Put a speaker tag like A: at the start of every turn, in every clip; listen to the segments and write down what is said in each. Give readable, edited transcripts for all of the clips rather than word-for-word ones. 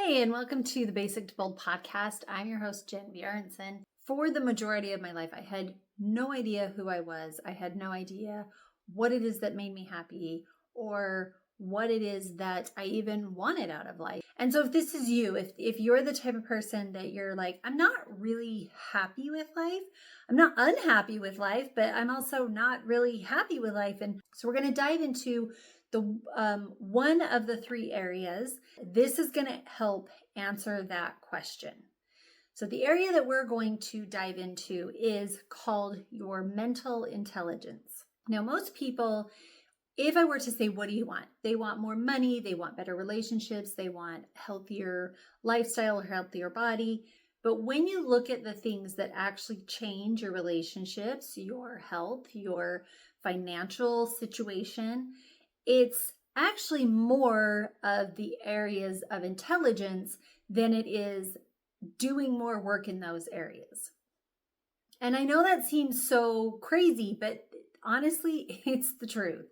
A: Hey, and welcome to the Basic to Bold podcast. I'm your host, Jen Bjornson. For the majority of my life, I had no idea who I was. I had no idea what it is that made me happy or what it is that I even wanted out of life. And so if this is you, if you're the type of person that you're like, I'm not really happy with life, I'm not unhappy with life, but I'm also not really happy with life. And so we're going to dive into the one of the three areas. This is going to help answer that question. So the area that we're going to dive into is called your mental intelligence. Now, most people, if I were to say, what do you want? They want more money, they want better relationships, they want healthier lifestyle or healthier body. But when you look at the things that actually change your relationships, your health, your financial situation, it's actually more of the areas of intelligence than it is doing more work in those areas. And I know that seems so crazy, but honestly, it's the truth.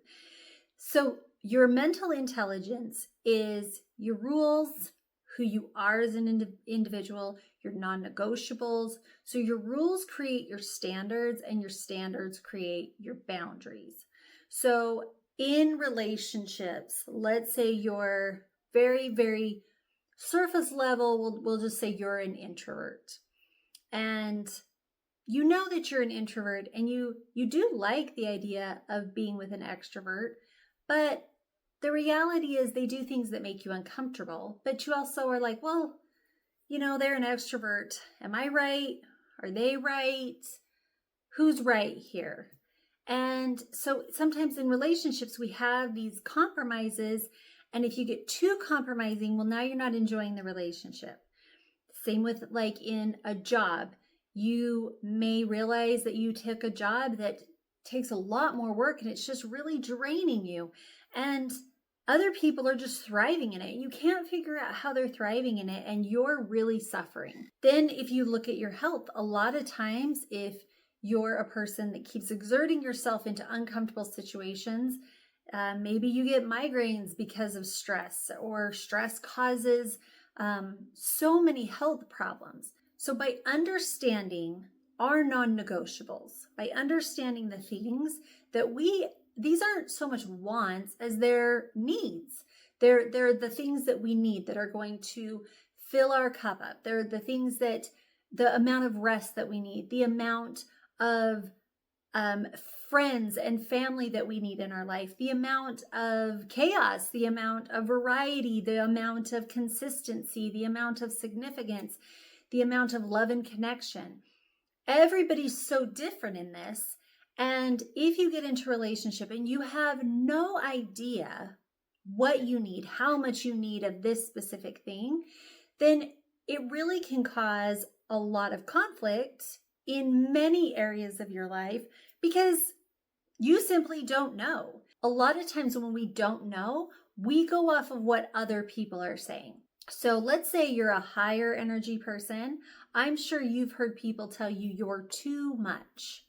A: So your mental intelligence is your rules, who you are as an individual, your non-negotiables. So your rules create your standards, and your standards create your boundaries. So in relationships, let's say you're very, very surface level, we'll just say you're an introvert. And you know that you're an introvert, and you do like the idea of being with an extrovert, but the reality is they do things that make you uncomfortable. But you also are like, well, they're an extrovert. Am I right? Are they right? Who's right here? And so sometimes in relationships, we have these compromises. And if you get too compromising, well, now you're not enjoying the relationship. Same with like in a job. You may realize that you took a job that takes a lot more work and it's just really draining you. And other people are just thriving in it. You can't figure out how they're thriving in it, and you're really suffering. Then if you look at your health, a lot of times if you're a person that keeps exerting yourself into uncomfortable situations, maybe you get migraines because of stress, or stress causes so many health problems. So by understanding our non-negotiables, by understanding the things that these aren't so much wants as they're needs. They're the things that we need that are going to fill our cup up. They're the things that the amount of rest that we need, the amount of friends and family that we need in our life, the amount of chaos, the amount of variety, the amount of consistency, the amount of significance, the amount of love and connection. Everybody's so different in this. And if you get into a relationship and you have no idea what you need, how much you need of this specific thing, then it really can cause a lot of conflict in many areas of your life because you simply don't know. A lot of times when we don't know, we go off of what other people are saying. So let's say you're a higher energy person. I'm sure you've heard people tell you you're too much.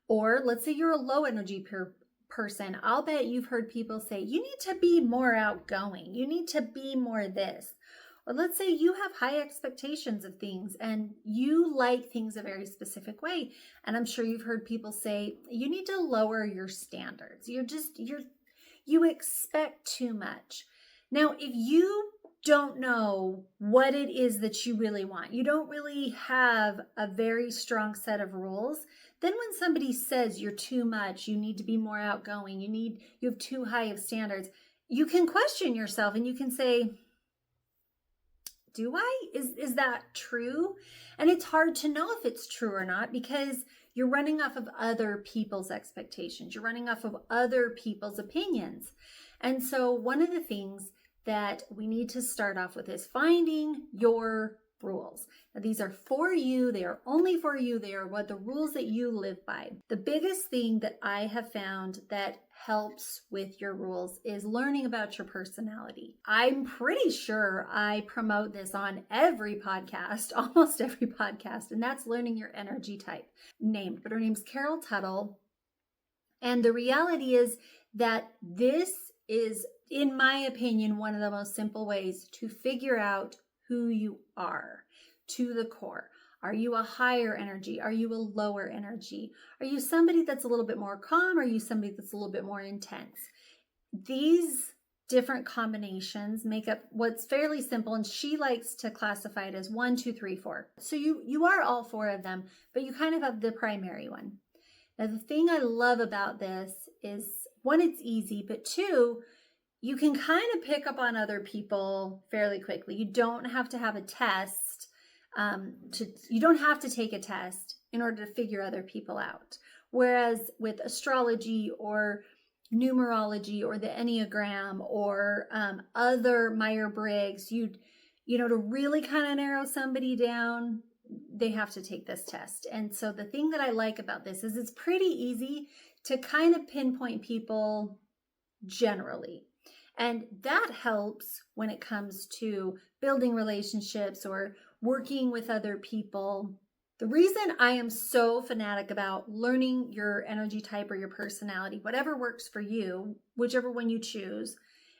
A: Or let's say you're a low energy person. I'll bet you've heard people say, you need to be more outgoing. You need to be more this. Or let's say you have high expectations of things and you like things a very specific way. And I'm sure you've heard people say, you need to lower your standards. You expect too much. Now, if you don't know what it is that you really want, you don't really have a very strong set of rules, then when somebody says you're too much, you need to be more outgoing, you have too high of standards, you can question yourself and you can say, do I? Is that true? And it's hard to know if it's true or not because you're running off of other people's expectations. You're running off of other people's opinions. And so one of the things that we need to start off with is finding your rules. Now, these are for you. They are only for you. They are what the rules that you live by. The biggest thing that I have found that helps with your rules is learning about your personality. I'm pretty sure I promote this on every podcast, almost every podcast, and that's learning your energy type but her name's Carol Tuttle. And the reality is that this is, in my opinion, one of the most simple ways to figure out who you are to the core. Are you a higher energy? Are you a lower energy? Are you somebody that's a little bit more calm? Are you somebody that's a little bit more intense? These different combinations make up what's fairly simple, and she likes to classify it as 1, 2, 3, 4. So you are all 4 of them, but you kind of have the primary one. Now, the thing I love about this is, 1, it's easy, but 2, you can kind of pick up on other people fairly quickly. You don't have to have a test. You don't have to take a test in order to figure other people out. Whereas with astrology or numerology or the Enneagram or other Myers-Briggs, to really kind of narrow somebody down, they have to take this test. And so the thing that I like about this is it's pretty easy to kind of pinpoint people generally. And that helps when it comes to building relationships or working with other people. The reason I am so fanatic about learning your energy type or your personality, whatever works for you, whichever one you choose,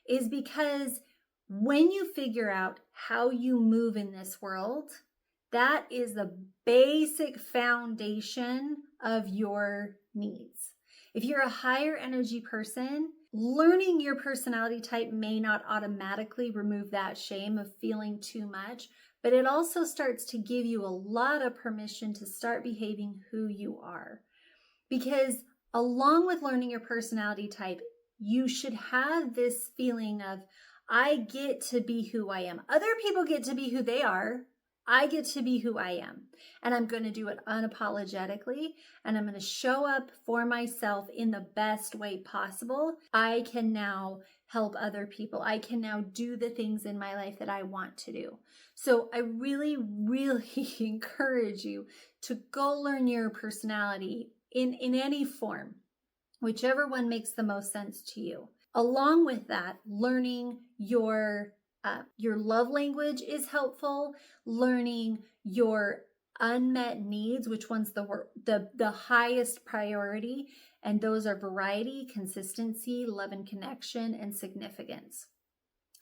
A: is because when you figure out how you move in this world, that is the basic foundation of your needs. If you're a higher energy person, learning your personality type may not automatically remove that shame of feeling too much, but it also starts to give you a lot of permission to start behaving who you are. Because along with learning your personality type, you should have this feeling of, I get to be who I am. Other people get to be who they are. I get to be who I am. And I'm going to do it unapologetically. And I'm going to show up for myself in the best way possible. I can now help other people. I can now do the things in my life that I want to do. So I really, really encourage you to go learn your personality in any form, whichever one makes the most sense to you. Along with that, learning your love language is helpful. Learning your unmet needs, which one's the highest priority, and those are variety, consistency, love and connection, and significance.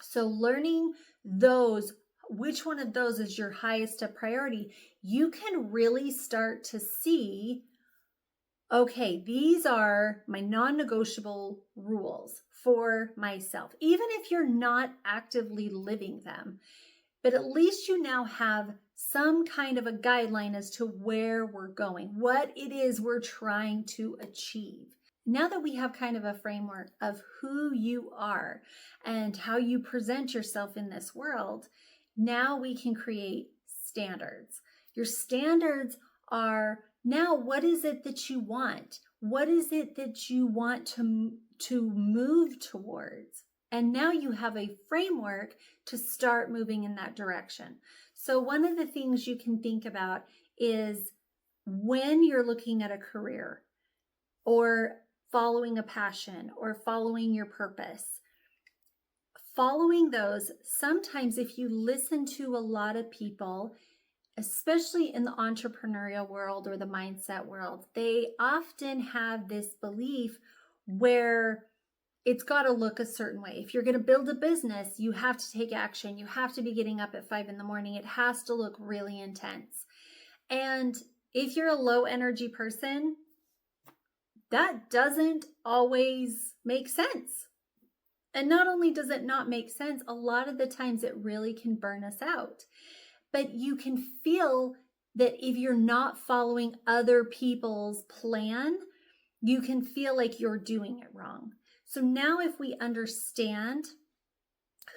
A: So learning those, which one of those is your highest priority, you can really start to see, okay, these are my non-negotiable rules for myself, even if you're not actively living them. But at least you now have some kind of a guideline as to where we're going, what it is we're trying to achieve. Now that we have kind of a framework of who you are and how you present yourself in this world, now we can create standards. Your standards are, now what is it that you want? What is it that you want to move towards? And now you have a framework to start moving in that direction. So one of the things you can think about is when you're looking at a career or following a passion or following your purpose, following those, sometimes if you listen to a lot of people, especially in the entrepreneurial world or the mindset world, they often have this belief where it's got to look a certain way. If you're going to build a business, you have to take action. You have to be getting up at 5 a.m. It has to look really intense. And if you're a low energy person, that doesn't always make sense. And not only does it not make sense, a lot of the times it really can burn us out. But you can feel that if you're not following other people's plan, you can feel like you're doing it wrong. So now if we understand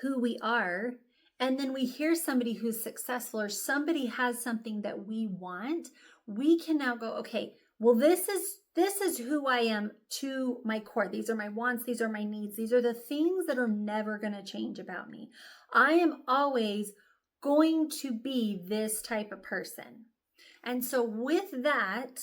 A: who we are, and then we hear somebody who's successful or somebody has something that we want, we can now go, okay, well, this is who I am to my core. These are my wants. These are my needs. These are the things that are never going to change about me. I am always going to be this type of person. And so with that,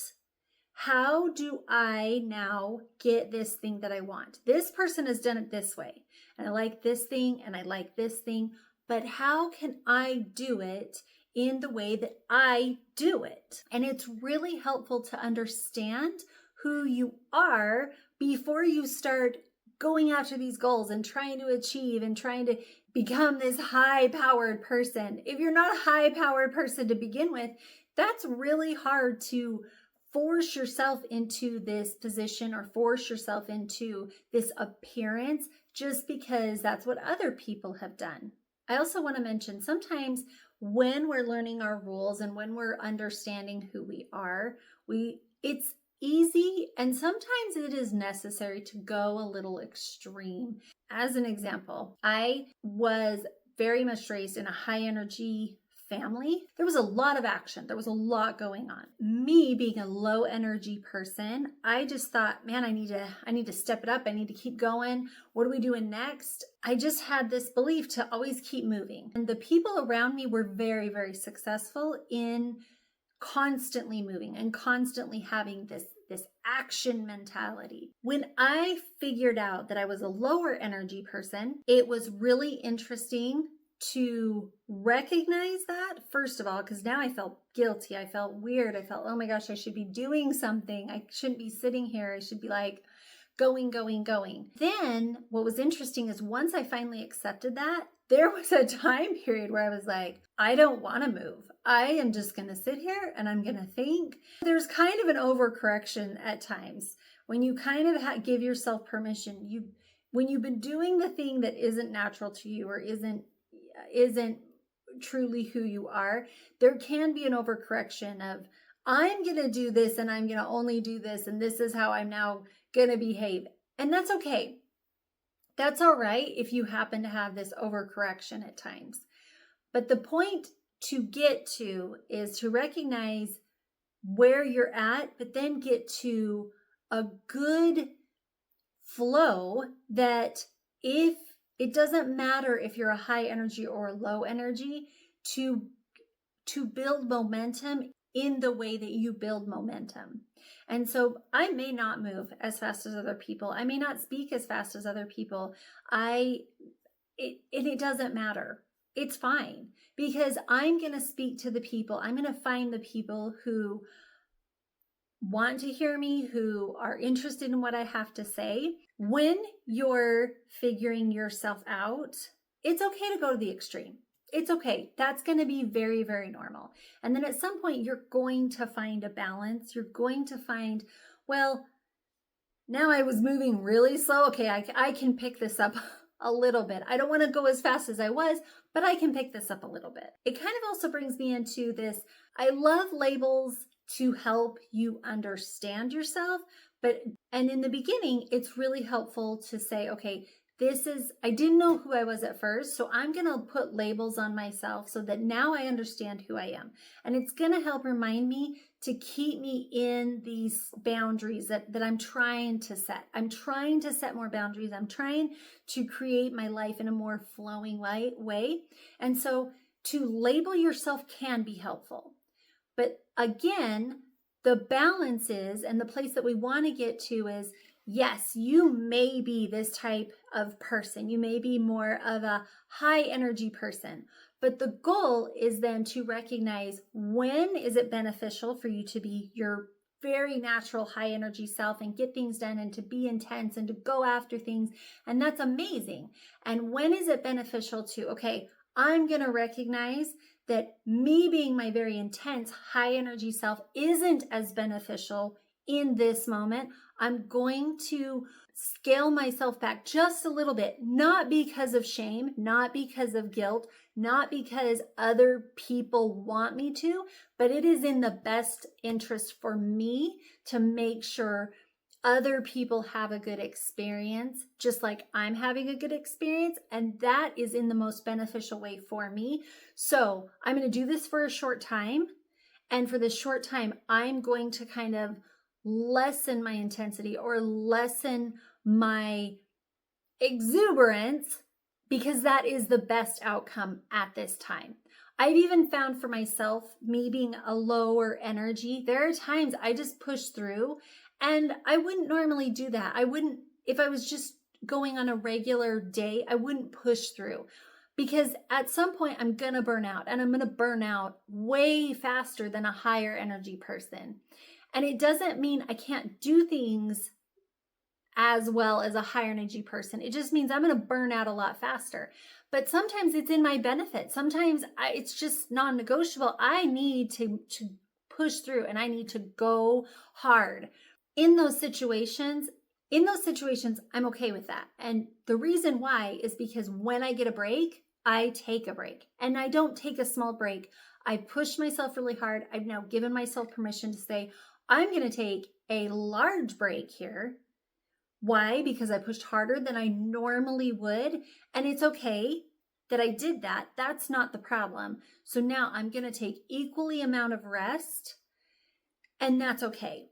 A: how do I now get this thing that I want? This person has done it this way, and I like this thing, and I like this thing, but how can I do it in the way that I do it? And it's really helpful to understand who you are before you start going after these goals and trying to achieve and trying to become this high-powered person. If you're not a high-powered person to begin with, that's really hard to force yourself into this position or force yourself into this appearance just because that's what other people have done. I also want to mention sometimes when we're learning our rules and when we're understanding who we are, it's easy and sometimes it is necessary to go a little extreme. As an example, I was very much raised in a high energy family. There was a lot of action. There was a lot going on. Me being a low energy person, I just thought, man, I need to step it up. I need to keep going. What are we doing next? I just had this belief to always keep moving. And the people around me were very, very successful in constantly moving and constantly having this action mentality. When I figured out that I was a lower energy person, it was really interesting to recognize that, first of all, because now I felt guilty. I felt weird. I felt, oh my gosh, I should be doing something. I shouldn't be sitting here. I should be like going. Then what was interesting is once I finally accepted that, there was a time period where I was like, I don't want to move. I am just going to sit here and I'm going to think. There's kind of an overcorrection at times when you kind of give yourself permission. When you've been doing the thing that isn't natural to you or isn't truly who you are, there can be an overcorrection of, I'm going to do this and I'm going to only do this and this is how I'm now going to behave. And that's okay. That's all right if you happen to have this overcorrection at times. But the point to get to is to recognize where you're at, but then get to a good flow that if it doesn't matter if you're a high energy or a low energy, to build momentum in the way that you build momentum. And so I may not move as fast as other people. I may not speak as fast as other people. It doesn't matter. It's fine because I'm going to speak to the people. I'm going to find the people who want to hear me, who are interested in what I have to say. When you're figuring yourself out, it's okay to go to the extreme. It's okay. That's going to be very, very normal. And then at some point, you're going to find a balance. You're going to find, well, now I was moving really slow. Okay, I can pick this up a little bit. I don't want to go as fast as I was, but I can pick this up a little bit. It kind of also brings me into this. I love labels to help you understand yourself, and in the beginning, it's really helpful to say, okay, I didn't know who I was at first, so I'm going to put labels on myself so that now I understand who I am. And it's going to help remind me to keep me in these boundaries that I'm trying to set. I'm trying to set more boundaries. I'm trying to create my life in a more flowing way. And so to label yourself can be helpful. But again, the balance is, and the place that we want to get to is, yes, you may be this type of person. You may be more of a high energy person, but the goal is then to recognize when is it beneficial for you to be your very natural high energy self and get things done and to be intense and to go after things. And that's amazing. And when is it beneficial to, okay, I'm going to recognize that me being my very intense high energy self isn't as beneficial in this moment. I'm going to scale myself back just a little bit, not because of shame, not because of guilt, not because other people want me to, but it is in the best interest for me to make sure other people have a good experience, just like I'm having a good experience. And that is in the most beneficial way for me. So I'm going to do this for a short time. And for this short time, I'm going to kind of lessen my intensity or lessen my exuberance because that is the best outcome at this time. I've even found for myself, me being a lower energy, there are times I just push through and I wouldn't normally do that. If I was just going on a regular day, I wouldn't push through because at some point I'm going to burn out and I'm going to burn out way faster than a higher energy person. And it doesn't mean I can't do things as well as a higher energy person. It just means I'm going to burn out a lot faster. but sometimes it's in my benefit. Sometimes it's just non-negotiable. I need to push through and I need to go hard. In those situations, I'm okay with that. And the reason why is because when I get a break, I take a break, and I don't take a small break. I push myself really hard. I've now given myself permission to say, I'm going to take a large break here. Why? Because I pushed harder than I normally would. And it's okay that I did that. That's not the problem. So now I'm going to take equally amount of rest, and that's okay.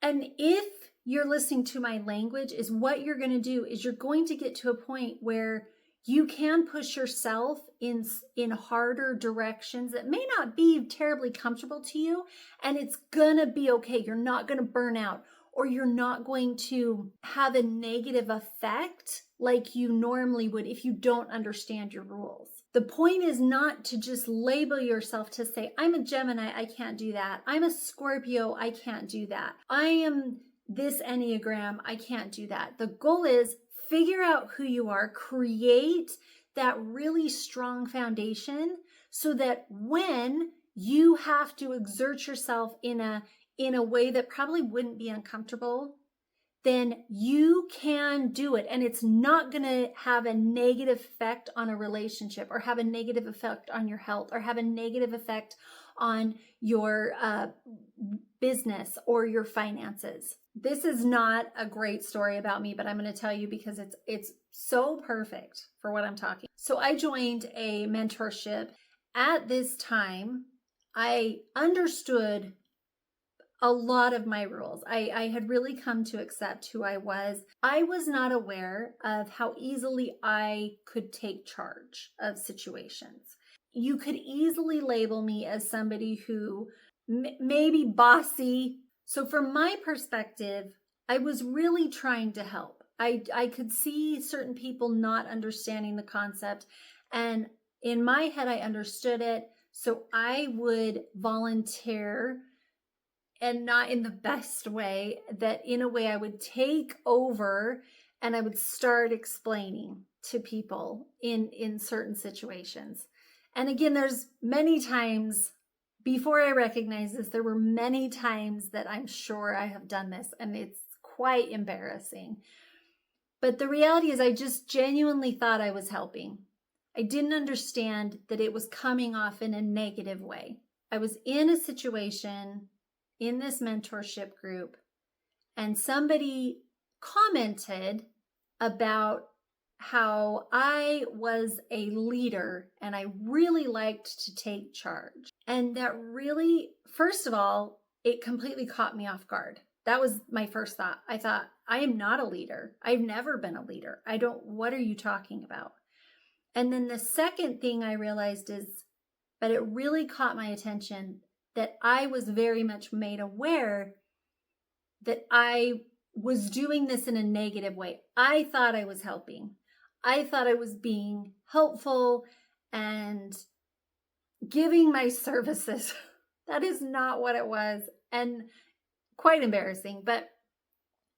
A: And if you're listening to my language, is what you're going to do is you're going to get to a point where you can push yourself in harder directions that may not be terribly comfortable to you, and it's going to be okay. You're not going to burn out, or you're not going to have a negative effect like you normally would if you don't understand your rules. The point is not to just label yourself to say, I'm a Gemini, I can't do that. I'm a Scorpio, I can't do that. I am this Enneagram, I can't do that. The goal is figure out who you are, create that really strong foundation so that when you have to exert yourself in a way that probably wouldn't be uncomfortable, then you can do it. And it's not going to have a negative effect on a relationship, or have a negative effect on your health, or have a negative effect on your business or your finances. This is not a great story about me, but I'm going to tell you because it's so perfect for what I'm talking. So I joined a mentorship. At this time, I understood a lot of my rules. I had really come to accept who I was. I was not aware of how easily I could take charge of situations. You could easily label me as somebody who maybe bossy. So from my perspective, I was really trying to help. I could see certain people not understanding the concept, and in my head, I understood it. So I would volunteer, and not in the best way, that in a way I would take over and I would start explaining to people in certain situations. And again, there's many times before I recognized this, there were many times that I'm sure I have done this, and it's quite embarrassing. But the reality is I just genuinely thought I was helping. I didn't understand that it was coming off in a negative way. I was in a situation in this mentorship group, and somebody commented about how I was a leader and I really liked to take charge. And that really, first of all, it completely caught me off guard. That was my first thought. I thought, I am not a leader. I've never been a leader. What are you talking about? And then the second thing I realized is, but it really caught my attention, that I was very much made aware that I was doing this in a negative way. I thought I was helping. I thought I was being helpful and giving my services. That is not what it was, and quite embarrassing. But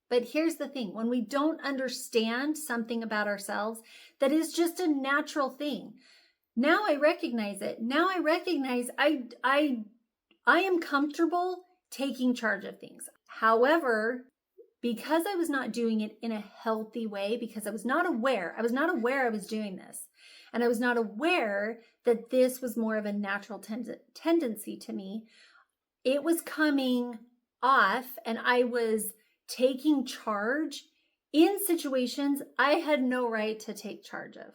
A: here's the thing. When we don't understand something about ourselves, that is just a natural thing. Now I recognize it. Now I recognize I am comfortable taking charge of things. However, because I was not doing it in a healthy way, because I was not aware I was doing this, and I was not aware that this was more of a natural tendency to me, it was coming off, and I was taking charge in situations I had no right to take charge of.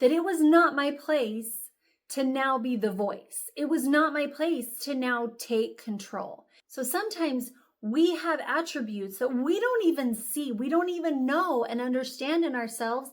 A: That it was not my place to now be the voice. It was not my place to now take control. So sometimes we have attributes that we don't even see, we don't even know and understand in ourselves.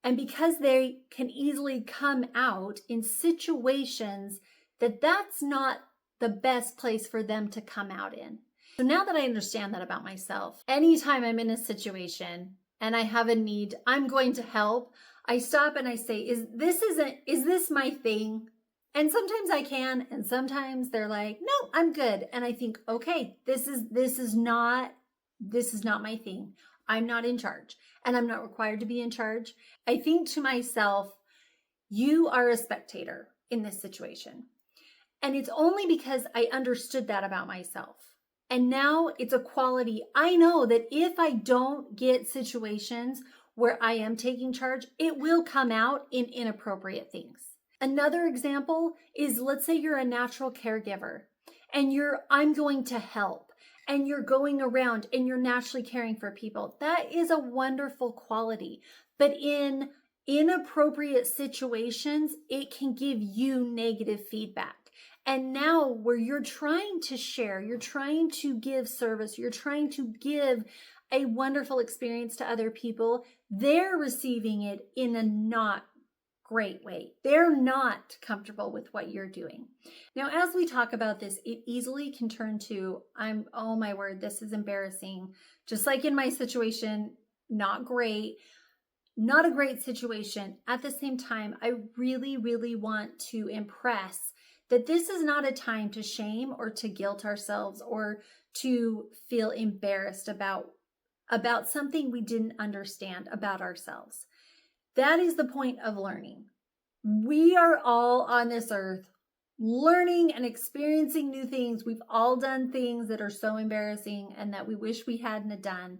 A: And because they can easily come out in situations that's not the best place for them to come out in. So now that I understand that about myself, anytime I'm in a situation and I have a need, I'm going to help, I stop and I say, is this my thing? And sometimes I can, and sometimes they're like, no, I'm good. And I think, okay, this is not my thing. I'm not in charge, and I'm not required to be in charge. I think to myself, You are a spectator in this situation. And it's only because I understood that about myself. And now it's a quality. I know that if I don't get situations where I am taking charge, it will come out in inappropriate things. Another example is, let's say you're a natural caregiver and I'm going to help, and you're going around and you're naturally caring for people. That is a wonderful quality. But in inappropriate situations, it can give you negative feedback. And now where you're trying to share, you're trying to give service, you're trying to give a wonderful experience to other people, they're receiving it in a not great way. They're not comfortable with what you're doing. Now, as we talk about this, it easily can turn to, oh my word, this is embarrassing. Just like in my situation, not great. Not a great situation. At the same time, I really, really want to impress that this is not a time to shame or to guilt ourselves or to feel embarrassed about something we didn't understand about ourselves. That is the point of learning. We are all on this earth learning and experiencing new things. We've all done things that are so embarrassing and that we wish we hadn't done.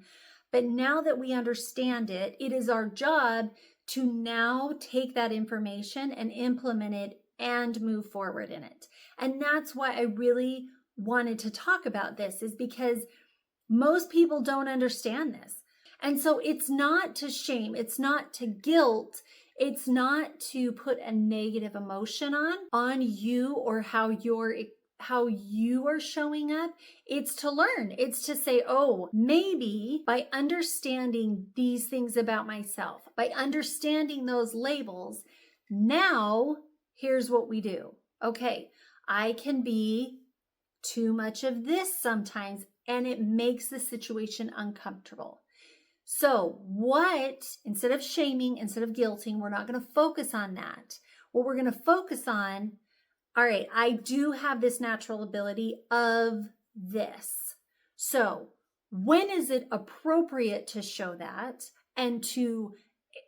A: But now that we understand it, it is our job to now take that information and implement it and move forward in it. And that's why I really wanted to talk about this, is because most people don't understand this. And so it's not to shame, it's not to guilt, it's not to put a negative emotion on you or how you are showing up. It's to learn. It's to say, oh, maybe by understanding these things about myself, by understanding those labels, now here's what we do. Okay, I can be too much of this sometimes, and it makes the situation uncomfortable. So instead of shaming, instead of guilting, we're not going to focus on that. What we're going to focus on, all right, I do have this natural ability of this. So when is it appropriate to show that and to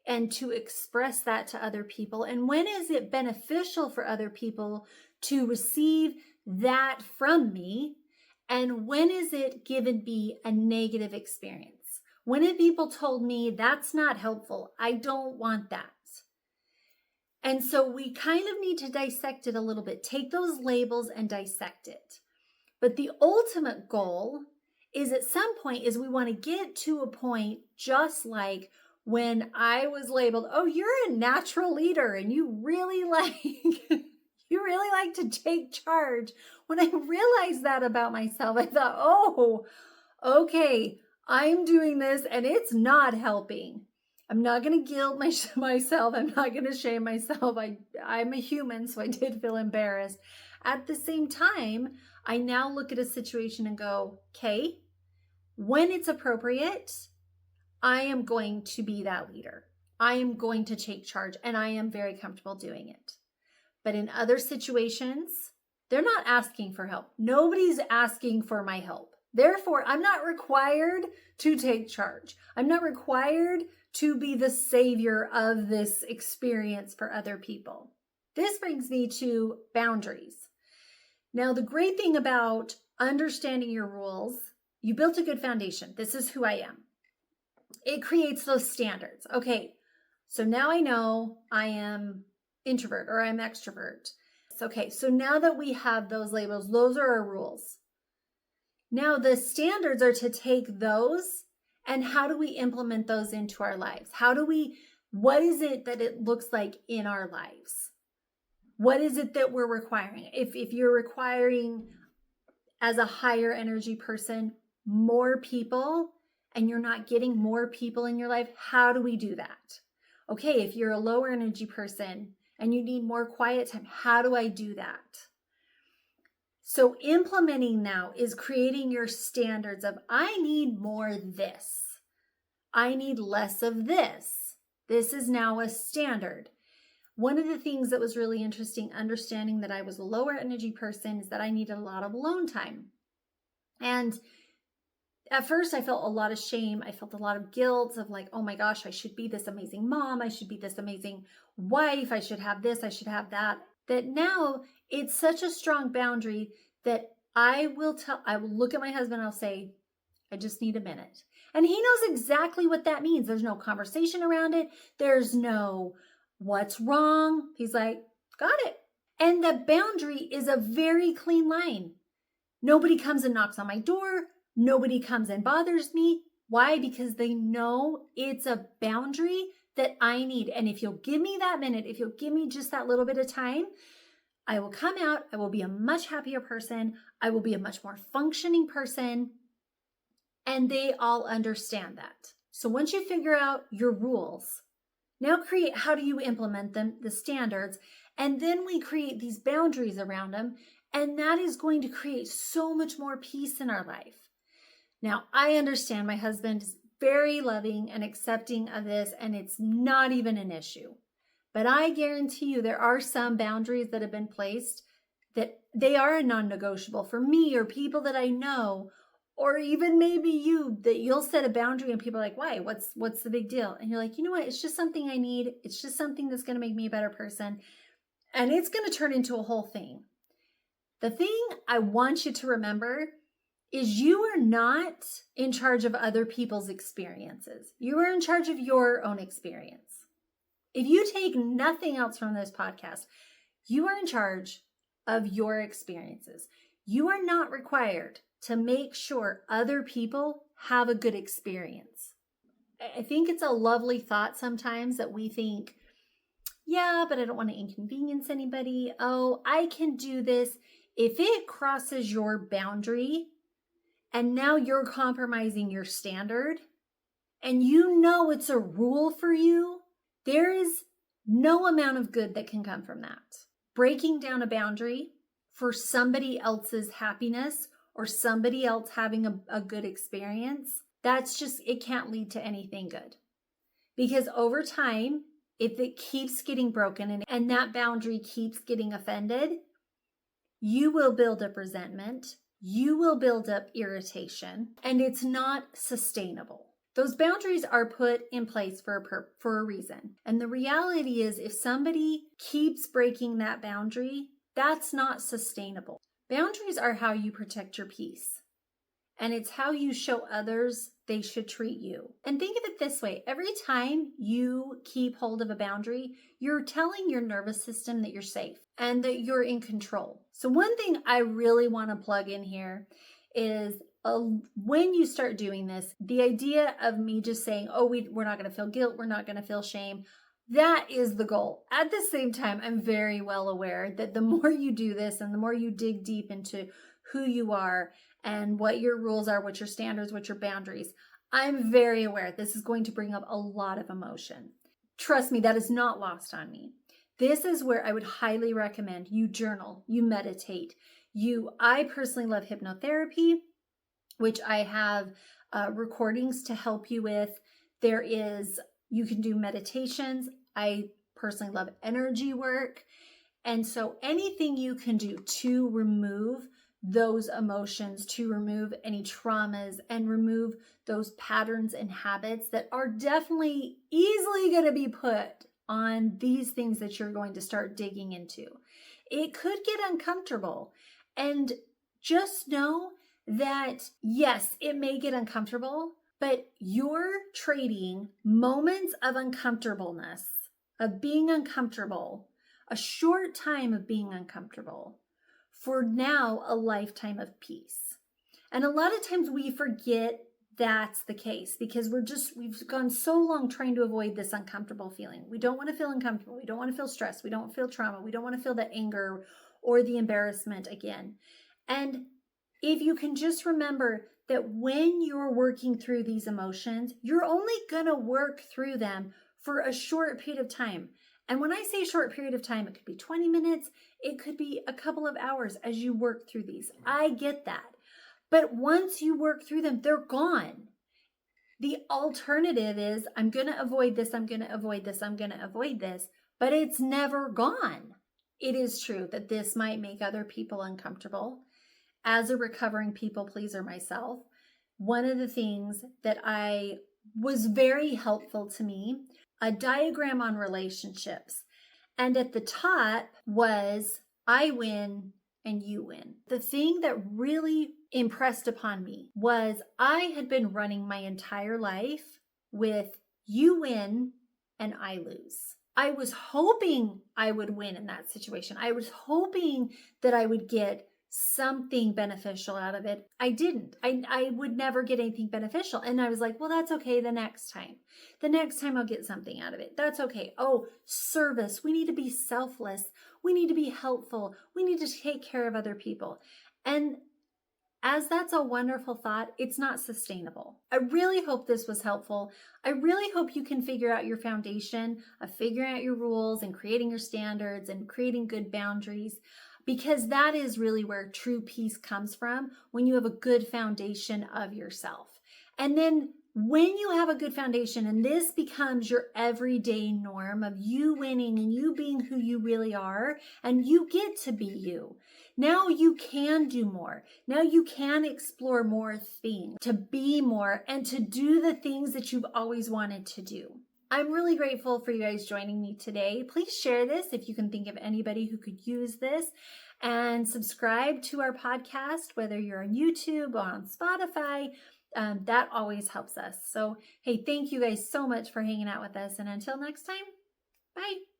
A: express that to other people? And when is it beneficial for other people to receive that from me? And when is it given me a negative experience? When have people told me that's not helpful? I don't want that. And so we kind of need to dissect it a little bit, take those labels and dissect it. But the ultimate goal is at some point is we want to get to a point just like when I was labeled, oh, you're a natural leader and you really like to take charge. When I realized that about myself, I thought, oh, okay, I'm doing this and it's not helping. I'm not going to guilt myself. I'm not going to shame myself. I'm a human, so I did feel embarrassed. At the same time, I now look at a situation and go, okay, when it's appropriate, I am going to be that leader. I am going to take charge, and I am very comfortable doing it. But in other situations, they're not asking for help. Nobody's asking for my help. Therefore, I'm not required to take charge. I'm not required to be the savior of this experience for other people. This brings me to boundaries. Now, the great thing about understanding your rules, you built a good foundation. This is who I am. It creates those standards. Okay, so now I know I am introvert or I'm extrovert. Okay, so now that we have those labels, those are our rules. Now the standards are to take those and how do we implement those into our lives? What is it that it looks like in our lives? What is it that we're requiring? If you're requiring as a higher energy person, more people, and you're not getting more people in your life, how do we do that? Okay, if you're a lower energy person and you need more quiet time, how do I do that? So implementing now is creating your standards of, I need more this. I need less of this. This is now a standard. One of the things that was really interesting, understanding that I was a lower energy person, is that I needed a lot of alone time. And At first, I felt a lot of shame. I felt a lot of guilt of like, oh my gosh, I should be this amazing mom. I should be this amazing wife. I should have this. I should have that. That now it's such a strong boundary that I will look at my husband and I'll say, I just need a minute. And he knows exactly what that means. There's no conversation around it. There's no what's wrong. He's like, got it. And the boundary is a very clean line. Nobody comes and knocks on my door. Nobody comes and bothers me. Why? Because they know it's a boundary that I need. And if you'll give me that minute, if you'll give me just that little bit of time, I will come out. I will be a much happier person. I will be a much more functioning person. And they all understand that. So once you figure out your rules, now create how do you implement them, the standards, and then we create these boundaries around them. And that is going to create so much more peace in our life. Now, I understand my husband is very loving and accepting of this, and it's not even an issue. But I guarantee you there are some boundaries that have been placed that they are a non-negotiable for me or people that I know, or even maybe you, that you'll set a boundary and people are like, why? What's the big deal? And you're like, you know what? It's just something I need. It's just something that's going to make me a better person. And it's going to turn into a whole thing. The thing I want you to remember is you are not in charge of other people's experiences. You are in charge of your own experience. If you take nothing else from this podcast, you are in charge of your experiences. You are not required to make sure other people have a good experience. I think it's a lovely thought sometimes that we think, yeah, but I don't want to inconvenience anybody. Oh, I can do this. If it crosses your boundary and now you're compromising your standard and you know it's a rule for you, there is no amount of good that can come from that. Breaking down a boundary for somebody else's happiness or somebody else having a good experience, it can't lead to anything good. Because over time, if it keeps getting broken and that boundary keeps getting offended, you will build up resentment, you will build up irritation, and it's not sustainable. Those boundaries are put in place for a reason. And the reality is if somebody keeps breaking that boundary, that's not sustainable. Boundaries are how you protect your peace. And it's how you show others they should treat you. And think of it this way. Every time you keep hold of a boundary, you're telling your nervous system that you're safe and that you're in control. So one thing I really want to plug in here is when you start doing this, the idea of me just saying, oh, we're not going to feel guilt, we're not going to feel shame, that is the goal. At the same time, I'm very well aware that the more you do this and the more you dig deep into who you are and what your rules are, what your standards, what your boundaries, I'm very aware this is going to bring up a lot of emotion. Trust me, that is not lost on me. This is where I would highly recommend you journal, you meditate. I personally love hypnotherapy, which I have recordings to help you with. You can do meditations. I personally love energy work. And so anything you can do to remove those emotions, to remove any traumas and remove those patterns and habits that are definitely easily going to be put on these things that you're going to start digging into. It could get uncomfortable. And just know that, yes, it may get uncomfortable, but you're trading moments of uncomfortableness, of being uncomfortable, a short time of being uncomfortable, for now a lifetime of peace. And a lot of times we forget that's the case because we've gone so long trying to avoid this uncomfortable feeling. We don't want to feel uncomfortable. We don't want to feel stress. We don't feel trauma. We don't want to feel the anger or the embarrassment again. And if you can just remember that when you're working through these emotions, you're only going to work through them for a short period of time. And when I say short period of time, it could be 20 minutes, it could be a couple of hours as you work through these. I get that. But once you work through them, they're gone. The alternative is, I'm going to avoid this, I'm going to avoid this, I'm going to avoid this, but it's never gone. It is true that this might make other people uncomfortable. As a recovering people pleaser myself, one of the things that I was very helpful to me, a diagram on relationships. And at the top was I win and you win. The thing that really impressed upon me was I had been running my entire life with you win and I lose. I was hoping I would win in that situation. I was hoping that I would get something beneficial out of it. I didn't. I would never get anything beneficial. And I was like, well, that's okay the next time. The next time I'll get something out of it. That's okay. Oh, service. We need to be selfless. We need to be helpful. We need to take care of other people. And as that's a wonderful thought, it's not sustainable. I really hope this was helpful. I really hope you can figure out your foundation of figuring out your rules and creating your standards and creating good boundaries, because that is really where true peace comes from, when you have a good foundation of yourself. And then when you have a good foundation and this becomes your everyday norm of you winning and you being who you really are, and you get to be you, now you can do more. Now you can explore more things, to be more, and to do the things that you've always wanted to do. I'm really grateful for you guys joining me today. Please share this if you can think of anybody who could use this, and subscribe to our podcast, whether you're on YouTube or on Spotify. That always helps us. So, hey, thank you guys so much for hanging out with us. And until next time, bye.